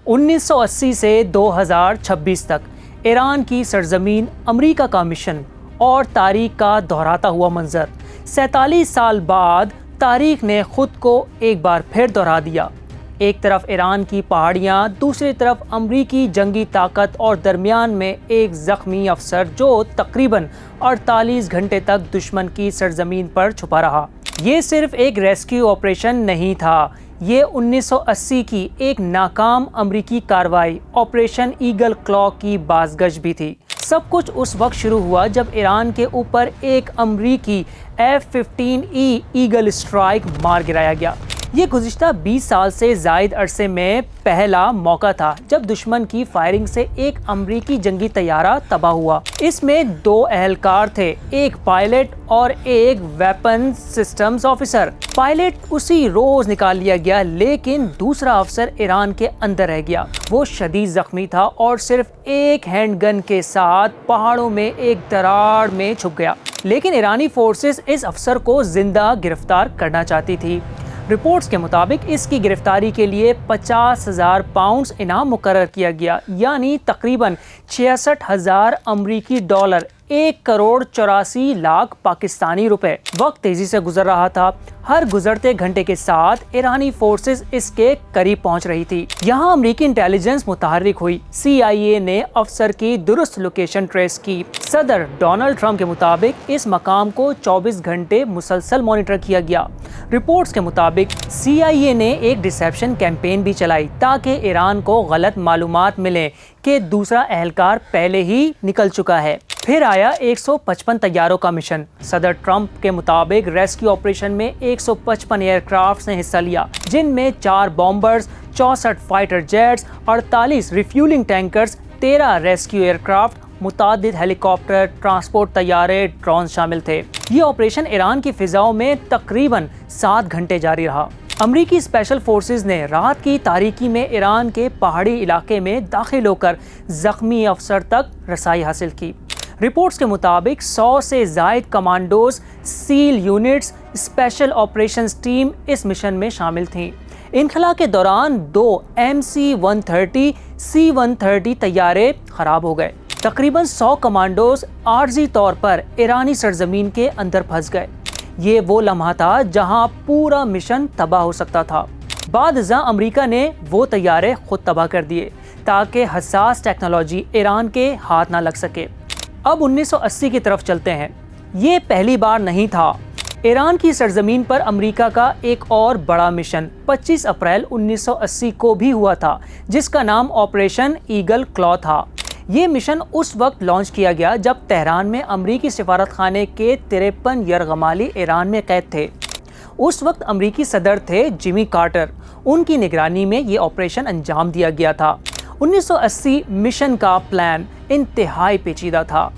1980 سے 2026 تک ایران کی سرزمین امریکہ کا مشن اور تاریخ کا دہراتا ہوا منظر۔ 47 سال بعد تاریخ نے خود کو ایک بار پھر دہرا دیا۔ ایک طرف ایران کی پہاڑیاں، دوسری طرف امریکی جنگی طاقت اور درمیان میں ایک زخمی افسر جو تقریباً 48 گھنٹے تک دشمن کی سرزمین پر چھپا رہا۔ یہ صرف ایک ریسکیو آپریشن نہیں تھا، یہ 1980 کی ایک ناکام امریکی کارروائی آپریشن ایگل کلا کی بازگشت بھی تھی۔ سب کچھ اس وقت شروع ہوا جب ایران کے اوپر ایک امریکی F-15E ایگل اسٹرائک مار گرایا گیا۔ یہ گزشتہ 20 سال سے زائد عرصے میں پہلا موقع تھا جب دشمن کی فائرنگ سے ایک امریکی جنگی طیارہ تباہ ہوا۔ اس میں 2 اہلکار تھے، ایک پائلٹ اور ایک ویپن سسٹمز آفیسر۔ پائلٹ اسی روز نکال لیا گیا، لیکن دوسرا افسر ایران کے اندر رہ گیا۔ وہ شدید زخمی تھا اور صرف ایک ہینڈ گن کے ساتھ پہاڑوں میں ایک دراڑ میں چھپ گیا۔ لیکن ایرانی فورسز اس افسر کو زندہ گرفتار کرنا چاہتی تھی۔ رپورٹس کے مطابق اس کی گرفتاری کے لیے 50,000 پاؤنڈز انعام مقرر کیا گیا، یعنی تقریباً 66,000 امریکی ڈالر، 1,84,00,000 پاکستانی روپے۔ وقت تیزی سے گزر رہا تھا، ہر گزرتے گھنٹے کے ساتھ ایرانی فورسز اس کے قریب پہنچ رہی تھی۔ یہاں امریکی انٹیلیجنس متحرک ہوئی۔ CIA نے افسر کی درست لوکیشن ٹریس کی۔ صدر ڈونلڈ ٹرمپ کے مطابق اس مقام کو 24 گھنٹے مسلسل مانیٹر کیا گیا۔ رپورٹس کے مطابق CIA نے ایک ڈسیپشن کیمپین بھی چلائی تاکہ ایران کو غلط معلومات ملیں کہ دوسرا اہلکار پہلے ہی نکل چکا ہے۔ پھر آیا 155 طیاروں کا مشن۔ صدر ٹرمپ کے مطابق ریسکیو آپریشن میں 155 ایئر کرافٹس نے حصہ لیا، جن میں 4 bombers, 64 fighter jets, 48 refueling tankers, 13 rescue aircraft, متعدد ہیلی کاپٹر، ٹرانسپورٹ طیارے، ڈرون شامل تھے۔ یہ آپریشن ایران کی فضاؤں میں تقریباً 7 گھنٹے جاری رہا۔ امریکی اسپیشل فورسز نے رات کی تاریکی میں ایران کے پہاڑی علاقے میں داخل ہو کر زخمی افسر تک رسائی حاصل کی۔ رپورٹس کے مطابق 100 سے زائد commandos, SEAL units, special operations team اس مشن میں شامل تھیں۔ انخلا کے دوران 2 MC-130 C-130 طیارے خراب ہو گئے۔ تقریباً 100 کمانڈوز عارضی طور پر ایرانی سرزمین کے اندر پھنس گئے۔ یہ وہ لمحہ تھا جہاں پورا مشن تباہ ہو سکتا تھا۔ بعد ازاں امریکہ نے وہ طیارے خود تباہ کر دیے تاکہ حساس ٹیکنالوجی ایران کے ہاتھ نہ لگ سکے۔ اب 1980 کی طرف چلتے ہیں۔ یہ پہلی بار نہیں تھا۔ ایران کی سرزمین پر امریکہ کا ایک اور بڑا مشن 25 اپریل 1980 کو بھی ہوا تھا، جس کا نام آپریشن ایگل کلا تھا۔ یہ مشن اس وقت لانچ کیا گیا جب تہران میں امریکی سفارت خانے کے 53 یرغمالی ایران میں قید تھے۔ اس وقت امریکی صدر تھے جمی کارٹر۔ ان کی نگرانی میں یہ آپریشن انجام دیا گیا تھا۔ 1980 مشن کا پلان انتہائی پیچیدہ تھا۔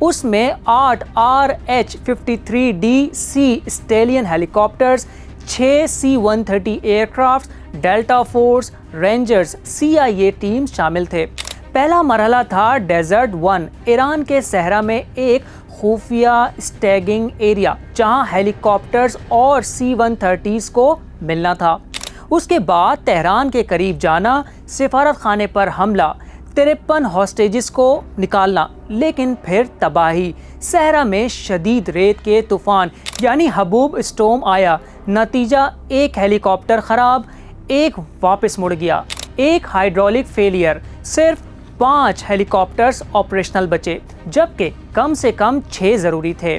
اس میں 8 RH-53D-C stallion helicopters, 6 C-130 aircraft, Delta Force, rangers, CIA team شامل تھے۔ پہلا مرحلہ تھا ڈیزرٹ 1، ایران کے صحرا میں ایک خفیہ اسٹیگنگ ایریا جہاں ہیلی کاپٹرز اور C-130s کو ملنا تھا۔ اس کے بعد تہران کے قریب جانا، سفارت خانے پر حملہ، 53 ہاسٹیجز کو نکالنا، لیکن پھر تباہی۔ صحرا میں شدید ریت کے طوفان یعنی حبوب اسٹورم آیا۔ نتیجہ ایک ہیلی کاپٹر خراب، ایک واپس مڑ گیا، ایک ہائیڈرولک فیلئر، صرف 5 ہیلی کاپٹرز آپریشنل بچے، جبکہ کم سے کم 6 ضروری تھے۔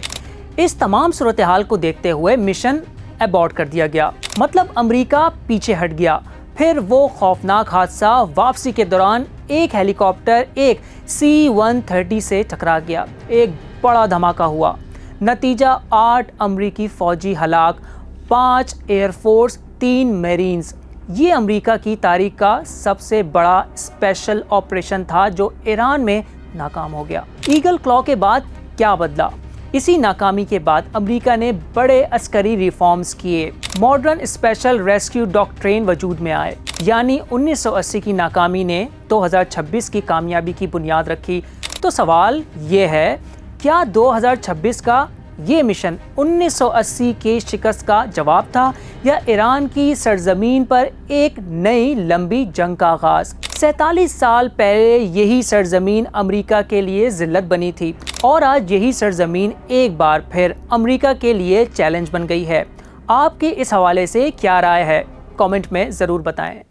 اس تمام صورتحال کو دیکھتے ہوئے مشن ایبورٹ کر دیا گیا، مطلب امریکہ پیچھے ہٹ گیا۔ پھر وہ خوفناک حادثہ، واپسی کے دوران ایک ہیلی کاپٹر ایک C-130 سے ٹکرا گیا، ایک بڑا دھماکہ ہوا۔ نتیجہ 8 امریکی فوجی ہلاک، 5 ایئر فورس، 3 میرینز۔ یہ امریکہ کی تاریخ کا سب سے بڑا اسپیشل آپریشن تھا جو ایران میں ناکام ہو گیا۔ ایگل کلا کے بعد کیا بدلا؟ اسی ناکامی کے بعد امریکہ نے بڑے عسکری ریفارمز کیے۔ ماڈرن اسپیشل ریسکیو ڈاکٹرین وجود میں آئے، یعنی 1980 کی ناکامی نے 2026 کی کامیابی کی بنیاد رکھی۔ تو سوال یہ ہے، کیا 2026 کا یہ مشن 1980 کی شکست کا جواب تھا یا ایران کی سرزمین پر ایک نئی لمبی جنگ کا آغاز؟ 47 سال پہلے یہی سرزمین امریکہ کے لیے ذلت بنی تھی اور آج یہی سرزمین ایک بار پھر امریکہ کے لیے چیلنج بن گئی ہے۔ آپ کی اس حوالے سے کیا رائے ہے؟ کامنٹ میں ضرور بتائیں۔